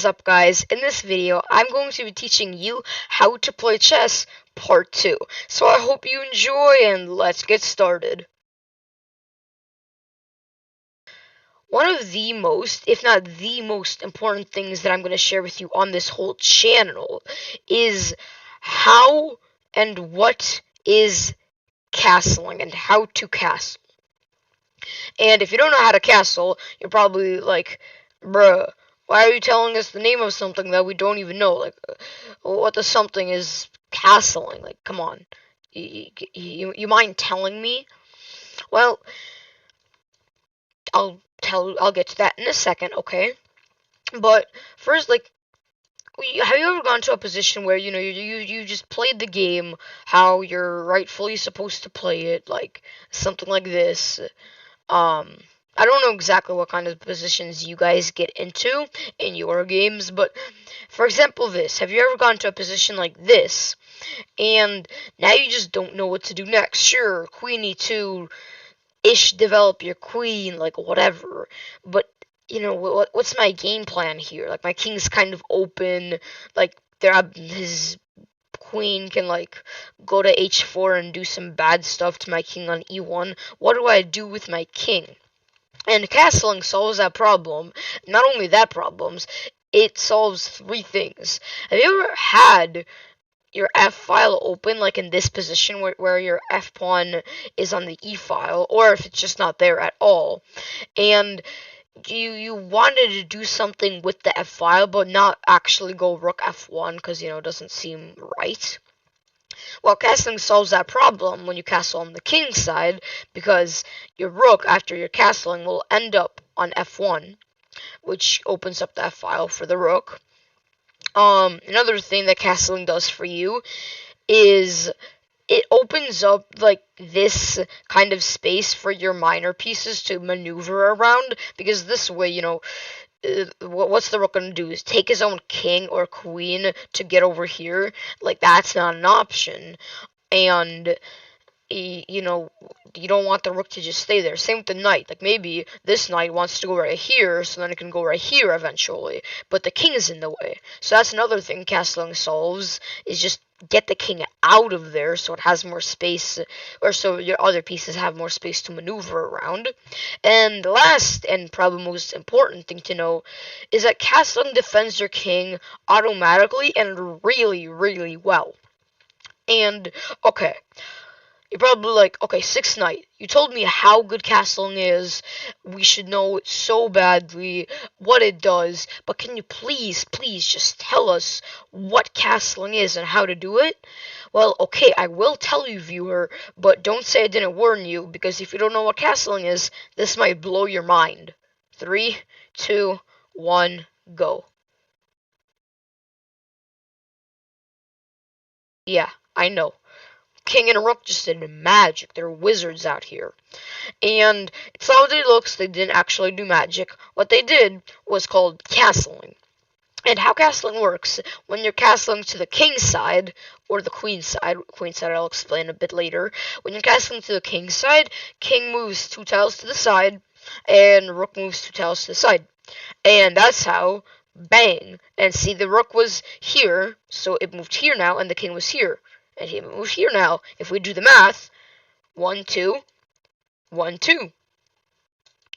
up, guys? In this video, I'm going to be teaching you how to play chess part 2. So I hope you enjoy, and let's get started. One of the most, if not the most important things that I'm going to share with you on this whole channel is how and what is castling and how to castle. And if you don't know how to castle, you're probably like, bruh, why are you telling us the name of something that we don't even know? Like, what the something is castling? Like, come on. You mind telling me? Well, I'll get to that in a second, okay? But first, like, have you ever gone to a position where you just played the game how you're rightfully supposed to play it, like something like this? Um, I don't know exactly what kind of positions you guys get into in your games, but for example, this. Have you ever gone to a position like this, and now you just don't know what to do next? Sure, queen e2-ish, develop your queen, like whatever, but what's my game plan here? Like my king's kind of open, like his queen can like go to h4 and do some bad stuff to my king on e1. What do I do with my king? And castling solves that problem. Not only that problems, it solves three things. Have you ever had your f file open, like in this position where your f pawn is on the e file, or if it's just not there at all, and you wanted to do something with the f file but not actually go rook f1 because it doesn't seem right? Well, castling solves that problem when you castle on the king side, because your rook, after your castling, will end up on f1, which opens up the f file for the rook. Another thing that castling does for you is it opens up like this kind of space for your minor pieces to maneuver around, because this way, what's the rook gonna do? Is take his own king or queen to get over here? Like, that's not an option. And you don't want the rook to just stay there. Same with the knight. Like, maybe this knight wants to go right here, so then it can go right here eventually, but the king is in the way. So that's another thing castling solves, is just get the king out of there so it has more space, or so your other pieces have more space to maneuver around. And the last and probably most important thing to know is that castling defends your king automatically and really, really well. And okay, you're probably like, okay, Six Knight, you told me how good castling is. We should know it so badly, what it does, but can you please just tell us what castling is and how to do it? Well, okay, I will tell you, viewer, but don't say I didn't warn you, because if you don't know what castling is, this might blow your mind. 3, 2, 1, go. Yeah, I know. King and Rook just did magic. They're wizards out here. And it's how it looks. They didn't actually do magic. What they did was called castling. And how castling works, when you're castling to the king's side, or the queen's side I'll explain a bit later. When you're castling to the king's side, king moves 2 tiles to the side, and rook moves 2 tiles to the side. And that's how, bang. And see, the rook was here, so it moved here now, and the king was here. And he moved here now. If we do the math, 1, 2, 1, 2.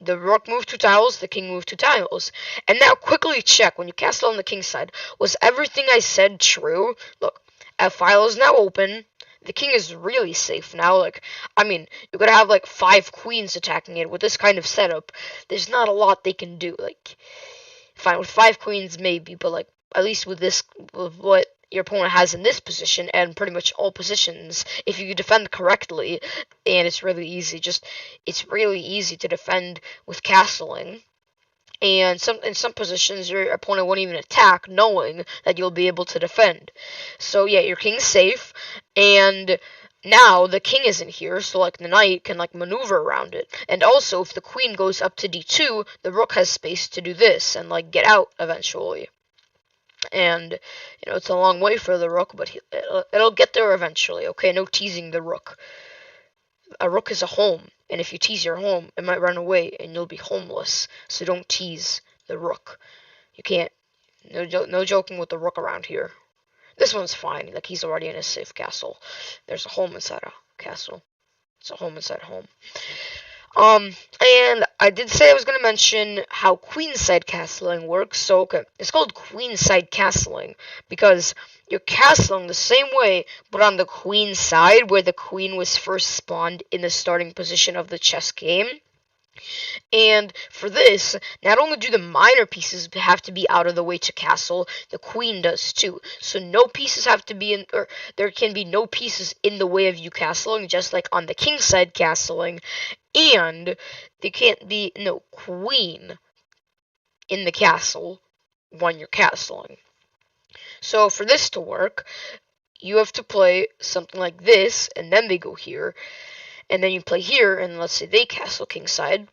The rook moved 2 tiles, the king moved 2 tiles. And now quickly check, when you castle on the king's side, was everything I said true? Look, f-file is now open. The king is really safe now. Like, I mean, you could have like 5 queens attacking it. With this kind of setup, there's not a lot they can do. Like, fine, with 5 queens maybe, but like, at least with this, with what your opponent has in this position, and pretty much all positions, if you defend correctly, and it's really easy. It's really easy to defend with castling. And in some positions, your opponent won't even attack, knowing that you'll be able to defend. So yeah, your king's safe, and now the king isn't here, so like the knight can like maneuver around it. And also, if the queen goes up to d2, the rook has space to do this and like get out eventually. And it's a long way for the rook, but it'll get there eventually. Okay, no teasing the rook. A rook is a home, and if you tease your home, it might run away and you'll be homeless. So don't tease the rook. You can't No joking with the rook around here. This one's fine. Like, he's already in a safe castle. There's a home inside a castle. It's a home inside home. And I did say I was going to mention how queenside castling works. So, okay, it's called queenside castling because you're castling the same way, but on the queen side, where the queen was first spawned in the starting position of the chess game. And for this, not only do the minor pieces have to be out of the way to castle, the queen does too. So no pieces have to be in, or there can be no pieces in the way of you castling, just like on the king side castling. And there can't be no queen in the castle when you're castling. So for this to work, you have to play something like this, and then they go here, and then you play here, and let's say they castle kingside.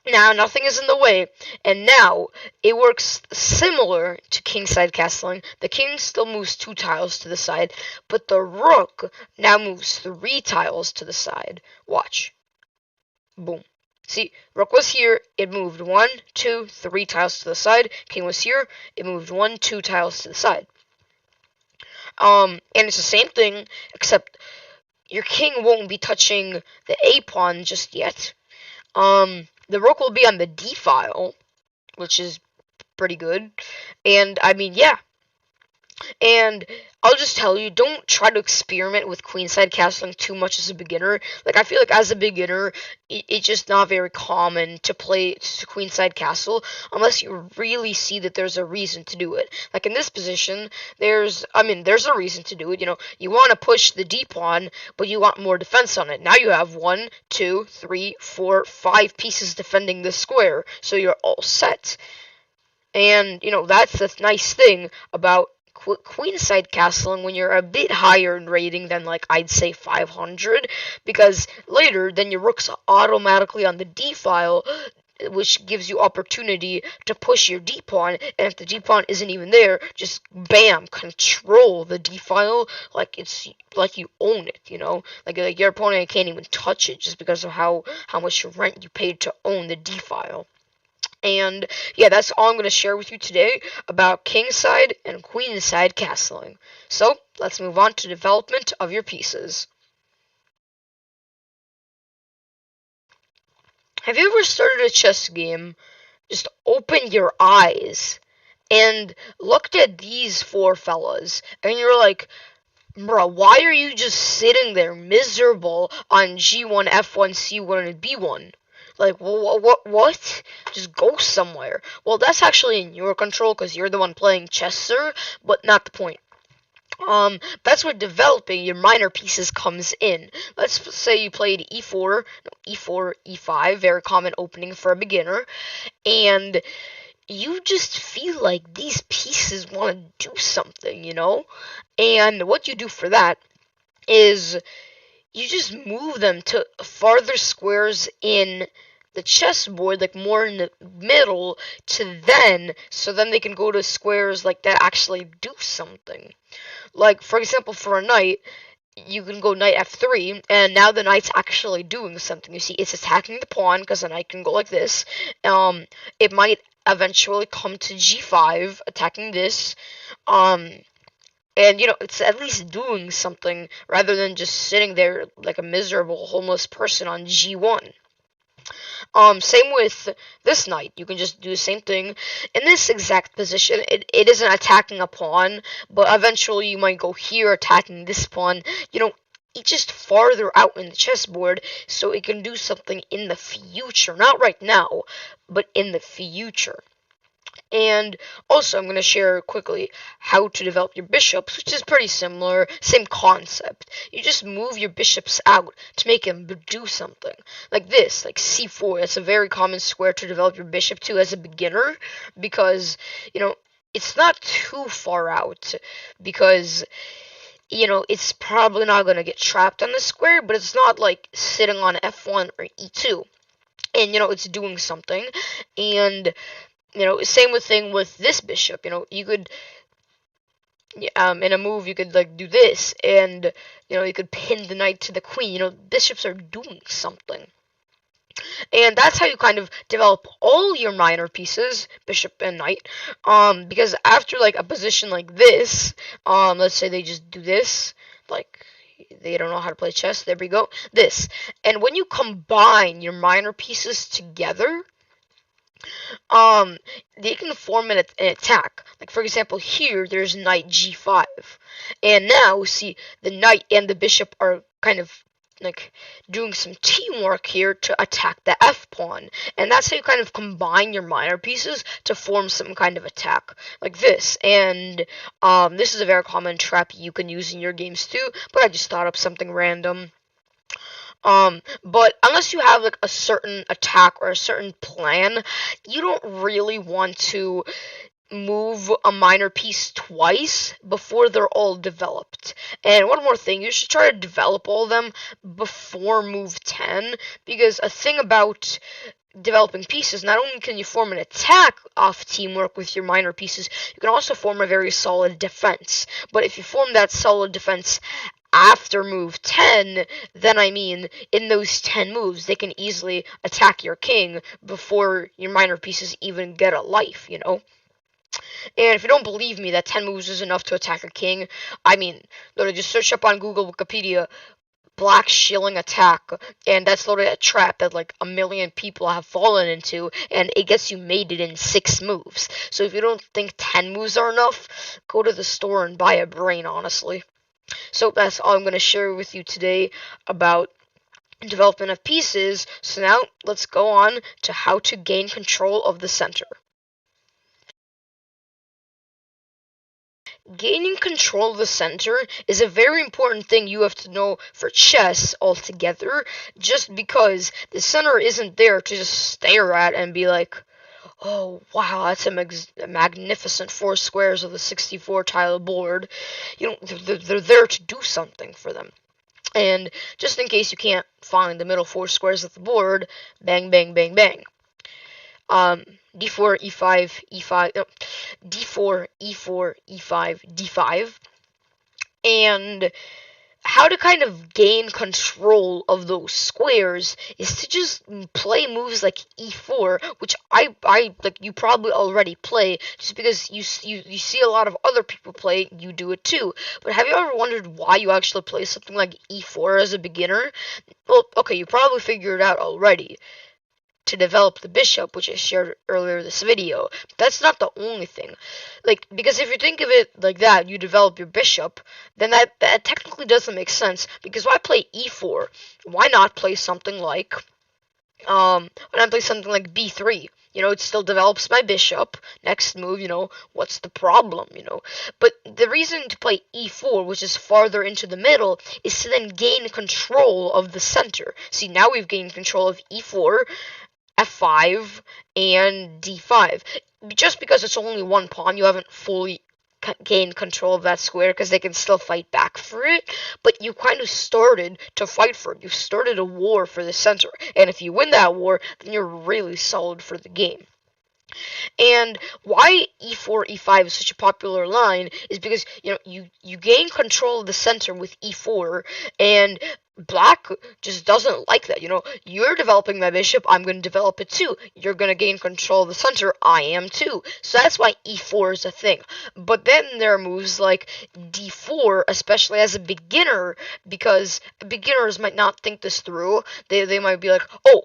Now, nothing is in the way, and now it works similar to kingside castling. The king still moves 2 tiles to the side, but the rook now moves 3 tiles to the side. Watch. Boom. See, rook was here, it moved 1, 2, 3 tiles to the side. King was here, it moved 1, 2 tiles to the side. And it's the same thing, except your king won't be touching the A pawn just yet. The rook will be on the D file, which is pretty good. And I mean, yeah. And I'll just tell you, don't try to experiment with queenside castling too much as a beginner. Like, I feel like as a beginner, it's just not very common to play to queenside castle unless you really see that there's a reason to do it. Like, in this position, there's a reason to do it. You know, you want to push the D pawn, but you want more defense on it. Now you have 1, 2, 3, 4, 5 pieces defending the square, so you're all set. And, you know, that's the nice thing about queenside castling when you're a bit higher in rating than, like, I'd say 500, because later then your rook's automatically on the D file, which gives you opportunity to push your D pawn, and if the D pawn isn't even there, just bam, control the D file like it's like you own it, you know? Like your opponent can't even touch it just because of how much rent you paid to own the D file. And yeah, that's all I'm going to share with you today about kingside and queenside castling. So let's move on to development of your pieces. Have you ever started a chess game, just opened your eyes, and looked at these 4 fellas, and you're like, bruh, why are you just sitting there miserable on G1, F1, C1, and B1? Like, what? Just go somewhere. Well, that's actually in your control because you're the one playing chess, sir, but not the point. That's where developing your minor pieces comes in. Let's say you played E4, E4, E5, very common opening for a beginner, and you just feel like these pieces want to do something, you know? And what you do for that is you just move them to farther squares in the chessboard, like more in the middle, so then they can go to squares like that actually do something. Like, for example, for a knight, you can go knight f3, and now the knight's actually doing something. You see, it's attacking the pawn, because the knight can go like this. It might eventually come to g5, attacking this. And, you know, it's at least doing something, rather than just sitting there like a miserable, homeless person on g1. Same with this knight. You can just do the same thing. In this exact position, it isn't attacking a pawn, but eventually you might go here attacking this pawn. You know, it's just farther out in the chessboard, so it can do something in the future. Not right now, but in the future. And also, I'm going to share quickly how to develop your bishops, which is pretty similar, same concept. You just move your bishops out to make them do something. Like this, like c4. That's a very common square to develop your bishop to as a beginner, because, you know, it's not too far out, because, you know, it's probably not going to get trapped on the square, but it's not like sitting on f1 or e2. And, you know, it's doing something. And, you know, same thing with this bishop. You know, you could, in a move, you could, like, do this, and, you know, you could pin the knight to the queen. You know, bishops are doing something. And that's how you kind of develop all your minor pieces, bishop and knight. Because after like a position like this, let's say they just do this, like they don't know how to play chess. There we go. This, and when you combine your minor pieces together, um, they can form an attack. Like for example, here there's knight g5, and now see the knight and the bishop are kind of like doing some teamwork here to attack the f pawn, and that's how you kind of combine your minor pieces to form some kind of attack like this. And this is a very common trap you can use in your games too, but I just thought up something random. But unless you have like a certain attack or a certain plan, you don't really want to move a minor piece twice before they're all developed. And one more thing, you should try to develop all of them before move 10, because a thing about developing pieces, not only can you form an attack off teamwork with your minor pieces, you can also form a very solid defense. But if you form that solid defense after move 10, then I mean, in those 10 moves, they can easily attack your king before your minor pieces even get a life, you know? And if you don't believe me that 10 moves is enough to attack a king, I mean, literally just search up on Google, Wikipedia, black shilling attack, and that's literally a trap that like a million people have fallen into, and it gets you mated in 6 moves. So if you don't think 10 moves are enough, go to the store and buy a brain, honestly. So that's all I'm going to share with you today about development of pieces. So now let's go on to how to gain control of the center. Gaining control of the center is a very important thing you have to know for chess altogether, just because the center isn't there to just stare at and be like, oh wow, that's a magnificent 4 squares of the 64 tile board. You know, they're there to do something for them. And just in case you can't find the middle 4 squares of the board, bang, bang, bang, bang. D4, E5, E5, no, D4, E4, E5, D5. And how to kind of gain control of those squares is to just play moves like e4, which I like you probably already play just because you see a lot of other people play, you do it too. But have you ever wondered why you actually play something like e4 as a beginner? Well, okay, you probably figured it out already, to develop the bishop, which I shared earlier this video. But that's not the only thing. Like, because if you think of it like that, you develop your bishop, then that technically doesn't make sense. Because why play e4? Why not play something like, why not play something like b3? You know, it still develops my bishop. Next move, you know, what's the problem, you know? But the reason to play e4, which is farther into the middle, is to then gain control of the center. See, now we've gained control of e4, f5, and d5. Just because it's only one pawn, you haven't fully gained control of that square, because they can still fight back for it, but you kind of started to fight for it. You started a war for the center, and if you win that war, then you're really solid for the game. And why e4, e5 is such a popular line is because, you know, you gain control of the center with e4, and black just doesn't like that. You know, you're developing my bishop, I'm going to develop it too. You're going to gain control of the center, I am too. So that's why e4 is a thing. But then there are moves like d4, especially as a beginner, because beginners might not think this through. They might be like, oh,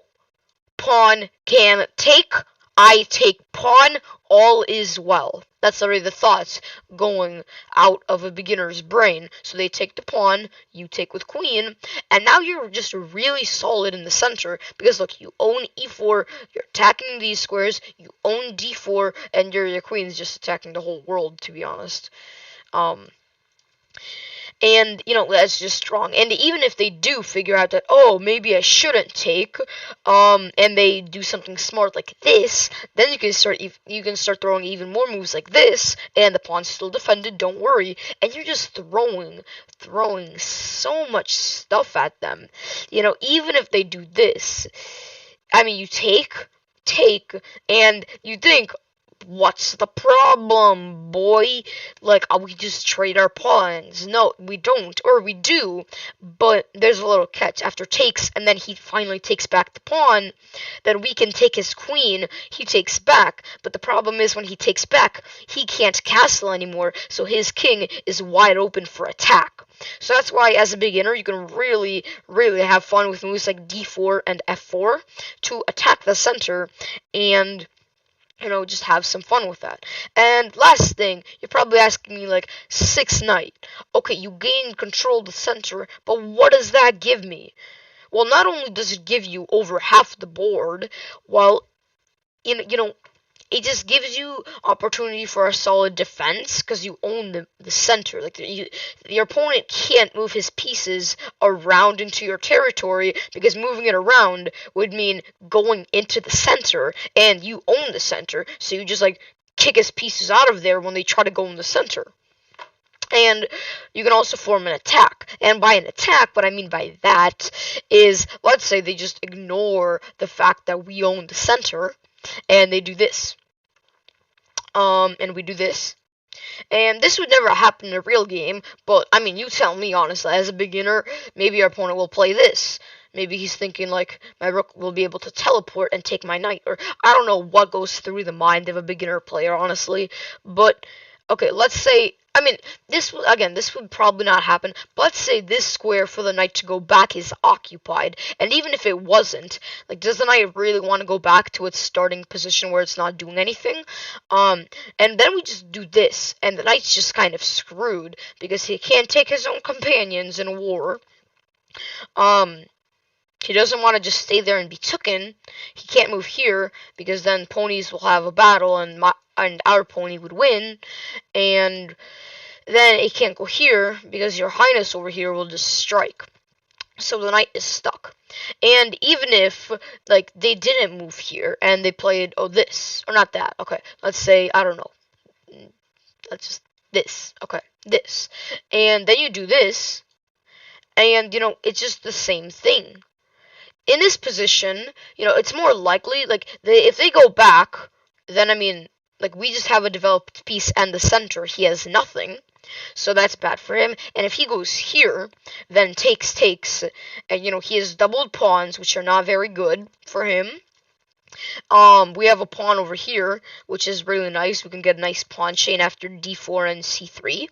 pawn can take, I take pawn, all is well. That's already the thoughts going out of a beginner's brain. So they take the pawn, you take with queen, and now you're just really solid in the center, because look, you own e4, you're attacking these squares, you own d4, and your queen's just attacking the whole world, to be honest. And, you know, that's just strong. And even if they do figure out that, oh, maybe I shouldn't take, and they do something smart like this, then you can start throwing even more moves like this, and the pawn's still defended, don't worry, and you're just throwing so much stuff at them. You know, even if they do this, I mean, you take, and you think, What's the problem, boy? Like, we just trade our pawns. No, we don't. Or we do, but there's a little catch. After takes, and then he finally takes back the pawn, then we can take his queen. He takes back, but the problem is when he takes back, he can't castle anymore, so his king is wide open for attack. So that's why, as a beginner, you can really, really have fun with moves like d4 and f4 to attack the center and just have some fun with that. And last thing, you're probably asking me like, 6 knight. Okay, you gain control of the center, but what does that give me? Well, not only does it give you over half the board, well, it just gives you opportunity for a solid defense because you own the center. Like your opponent can't move his pieces around into your territory because moving it around would mean going into the center, and you own the center, so you just like kick his pieces out of there when they try to go in the center. And you can also form an attack. And by an attack, what I mean by that is, let's say they just ignore the fact that we own the center, and they do this. And we do this. And this would never happen in a real game, but, I mean, you tell me, honestly, as a beginner, maybe our opponent will play this. Maybe he's thinking, like, my rook will be able to teleport and take my knight, or I don't know what goes through the mind of a beginner player, honestly, but, okay, let's say, I mean, this would probably not happen, but let's say this square for the knight to go back is occupied, and even if it wasn't, like, does the knight really want to go back to its starting position where it's not doing anything? And then we just do this, and the knight's just kind of screwed, because he can't take his own companions in a war. He doesn't want to just stay there and be taken. He can't move here, because then ponies will have a battle, and our pony would win, and then it can't go here, because your highness over here will just strike. So the knight is stuck. And even if, like, they didn't move here, and they played, this, or not that, okay, let's say, I don't know, let's just, this, okay, this, and then you do this, and, it's just the same thing. In this position, it's more likely, like, if they go back, then, I mean, like, we just have a developed piece and the center, he has nothing, so that's bad for him. And if he goes here, then takes, and, he has doubled pawns, which are not very good for him. We have a pawn over here, which is really nice. We can get a nice pawn chain after d4 and c3.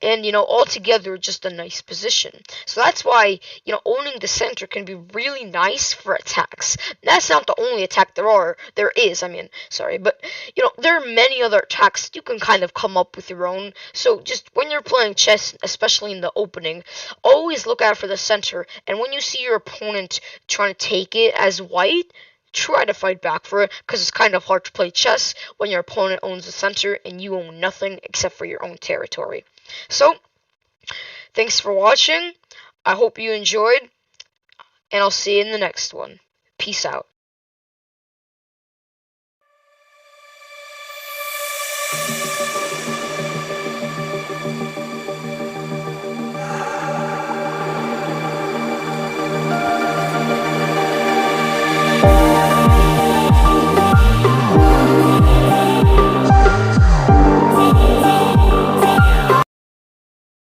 And, altogether, just a nice position. So that's why, owning the center can be really nice for attacks. That's not the only attack there is, I mean, sorry. But, there are many other attacks you can kind of come up with your own. So just when you're playing chess, especially in the opening, always look out for the center. And when you see your opponent trying to take it as white, try to fight back for it, because it's kind of hard to play chess when your opponent owns the center and you own nothing except for your own territory. So, thanks for watching. I hope you enjoyed, and I'll see you in the next one. Peace out.